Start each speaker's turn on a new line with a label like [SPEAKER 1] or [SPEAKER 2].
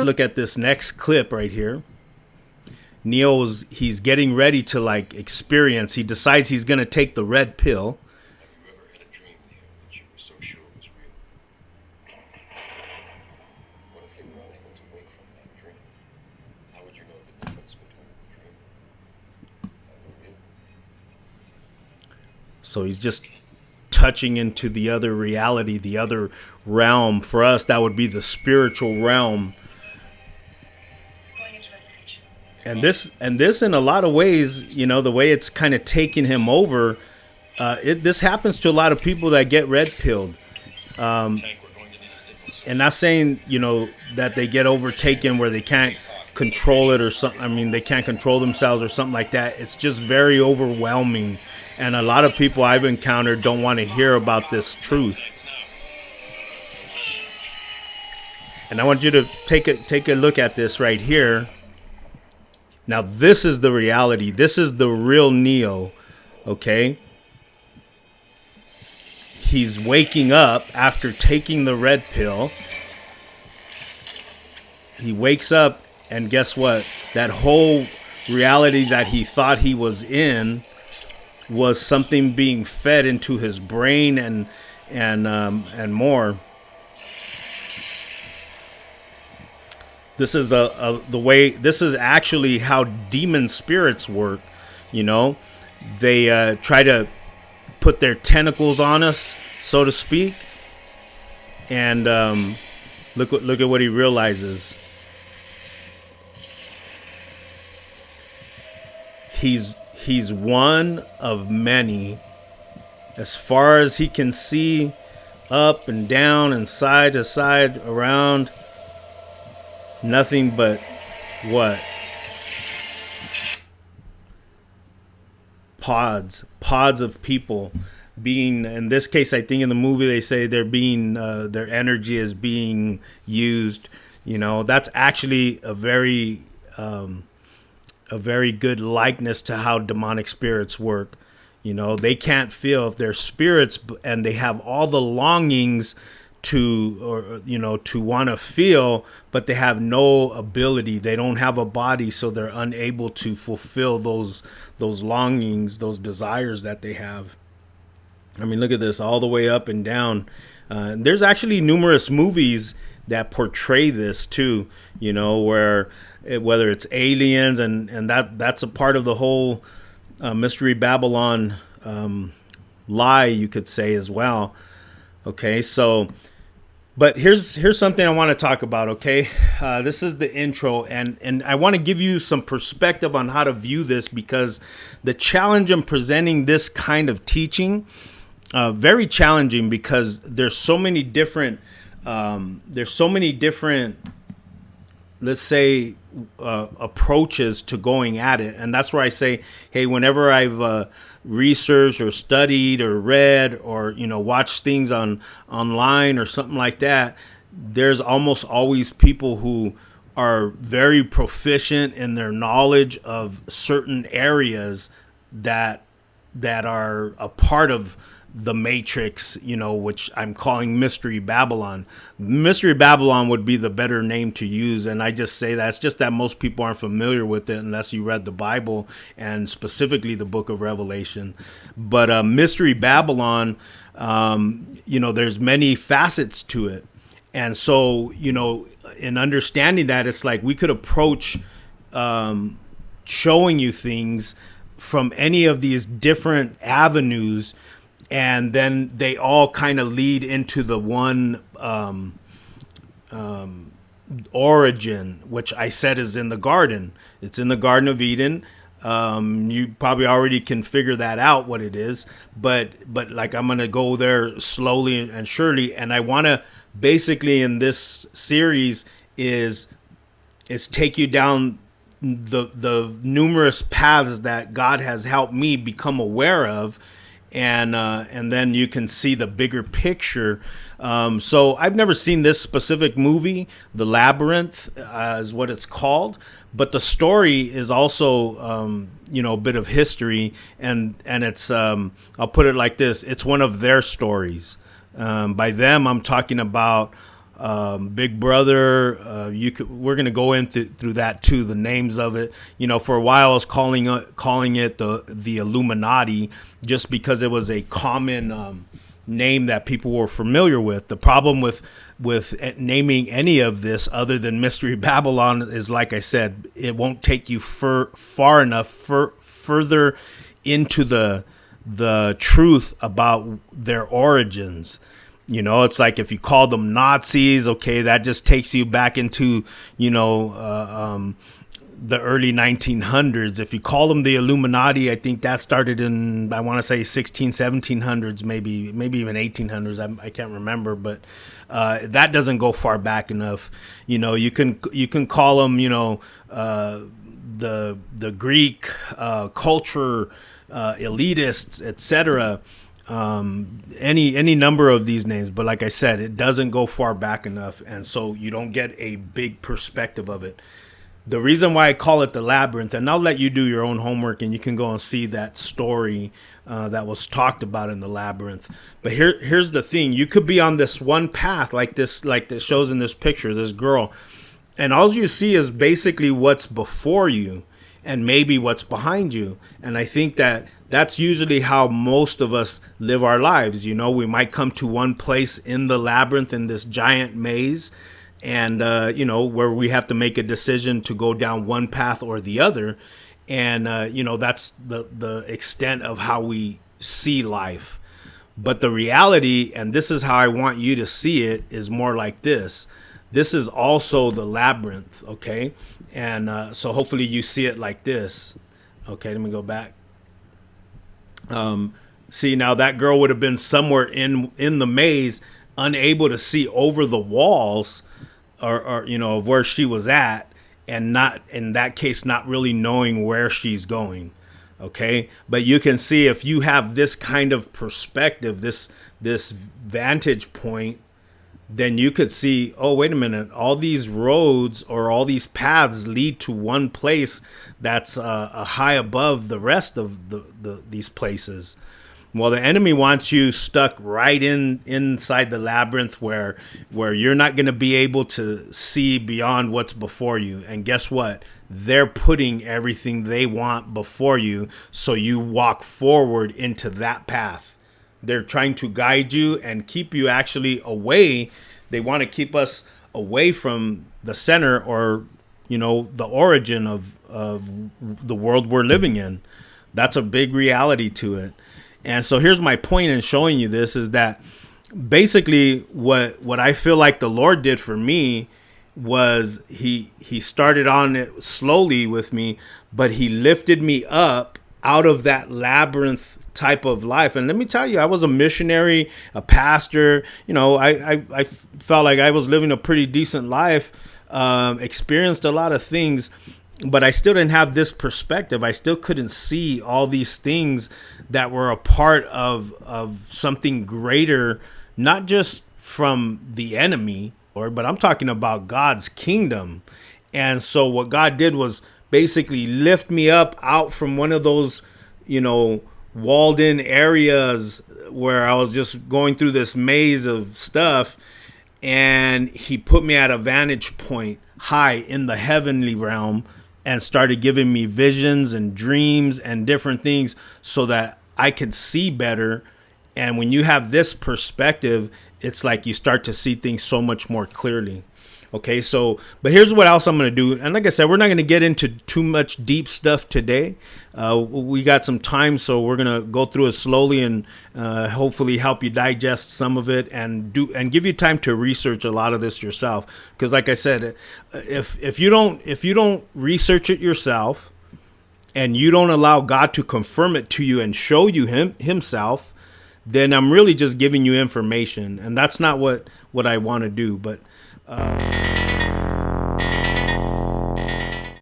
[SPEAKER 1] look at this next clip right here. He's getting ready to like experience. He decides he's going to take the red pill.
[SPEAKER 2] Have you ever had a dream, Neo, that you were so sure was real? What if you were unable to wake from that dream? How would you know the difference between the dream and the real?
[SPEAKER 1] So he's just touching into the other reality, the other realm. For us, that would be the spiritual realm. And this in a lot of ways, you know, the way it's kind of taking him over, this happens to a lot of people that get red pilled. And not saying, you know, that they get overtaken where they can't control it or something. I mean, they can't control themselves or something like that. It's just very overwhelming. And a lot of people I've encountered don't want to hear about this truth. And I want you to take a look at this right here. Now, this is the reality. This is the real Neo, okay? He's waking up after taking the red pill. He wakes up, and guess what? That whole reality that he thought he was in was something being fed into his brain and more. This is the way. This is actually how demon spirits work. You know, they try to put their tentacles on us, so to speak. And look at what he realizes. He's one of many. As far as he can see, up and down and side to side, around. Nothing but what? Pods of people being, in this case, I think in the movie they say they're being, their energy is being used. You know, that's actually a very good likeness to how demonic spirits work. You know, they can't feel if they're spirits, and they have all the longings to want to feel, but they have no ability. They don't have a body, so they're unable to fulfill those longings, those desires that they have. I mean, look at this, all the way up and down. There's actually numerous movies that portray this too, you know, where whether it's aliens and that's a part of the whole Mystery Babylon lie, you could say, as well. Okay, so, but here's something I want to talk about, okay? This is the intro, and I want to give you some perspective on how to view this, because the challenge in presenting this kind of teaching, very challenging, because there's so many different, let's say, approaches to going at it. And that's where I say, hey, whenever I've researched or studied or read or, you know, watched things online or something like that, there's almost always people who are very proficient in their knowledge of certain areas that are a part of the Matrix, you know, which I'm calling Mystery Babylon. Mystery Babylon would be the better name to use. And I just say that it's just that most people aren't familiar with it unless you read the Bible, and specifically the book of Revelation. But Mystery Babylon, you know, there's many facets to it. And so, you know, in understanding that, it's like we could approach showing you things from any of these different avenues, and then they all kind of lead into the one origin, which I said is in the garden. It's in the Garden of Eden. You probably already can figure that out, what it is. But like, I'm going to go there slowly and surely. And I want to basically, in this series, is take you down the numerous paths that God has helped me become aware of. And then you can see the bigger picture. So I've never seen this specific movie, The Labyrinth, is what it's called. But the story is also, you know, a bit of history. And it's, I'll put it like this. It's one of their stories. By them, I'm talking about Big Brother. We're gonna go into through that too. The names of it. For a while I was calling it the Illuminati, just because it was a common name that people were familiar with. The problem with naming any of this other than Mystery Babylon is, like I said, it won't take you far enough further into the truth about their origins. It's like if you call them Nazis, okay, that just takes you back into, the early 1900s. If you call them the Illuminati, I think that started in, I want to say 1700s, maybe even 1800s. I can't remember, but that doesn't go far back enough. You can call them, the Greek culture, elitists, etc. Any number of these names, but like I said, it doesn't go far back enough, and so you don't get a big perspective of it. The reason why I call it the Labyrinth, and I'll let you do your own homework and you can go and see that story that was talked about in the Labyrinth. But here's the thing: you could be on this one path, like this shows in this picture, this girl, and all you see is basically what's before you and maybe what's behind you. And I think that's usually how most of us live our lives. We might come to one place in the labyrinth, in this giant maze, and where we have to make a decision to go down one path or the other. And that's the extent of how we see life. But the reality, and this is how I want you to see it, is more like this. This is also the labyrinth, okay? And so hopefully you see it like this. Okay, let me go back. See, now that girl would have been somewhere in the maze, unable to see over the walls or of where she was at, and not, in that case, not really knowing where she's going. Okay, but you can see, if you have this kind of perspective, this vantage point, then you could see, oh, wait a minute, all these roads or all these paths lead to one place that's a high above the rest of these places. Well, the enemy wants you stuck right inside the labyrinth where you're not going to be able to see beyond what's before you. And guess what? They're putting everything they want before you, so you walk forward into that path. They're trying to guide you and keep you actually away. They want to keep us away from the center, or the origin of the world we're living in. That's a big reality to it. And so here's my point in showing you this, is that basically what I feel like the Lord did for me was he started on it slowly with me, but he lifted me up out of that labyrinth type of life. And let me tell you, I was a missionary, a pastor. I felt like I was living a pretty decent life, experienced a lot of things, but I still didn't have this perspective. I still couldn't see all these things that were a part of something greater, not just from the enemy, but I'm talking about God's kingdom. And so what God did was basically lift me up out from one of those, walled in areas where I was just going through this maze of stuff. And he put me at a vantage point high in the heavenly realm, and started giving me visions and dreams and different things so that I could see better. And when you have this perspective, it's like you start to see things so much more clearly. Okay, so, but here's what else I'm going to do. And like I said, we're not going to get into too much deep stuff today. We got some time, so we're going to go through it slowly and hopefully help you digest some of it and give you time to research a lot of this yourself. Because like I said, if you don't research it yourself, and you don't allow God to confirm it to you and show you himself, then I'm really just giving you information, and that's not what I want to do. But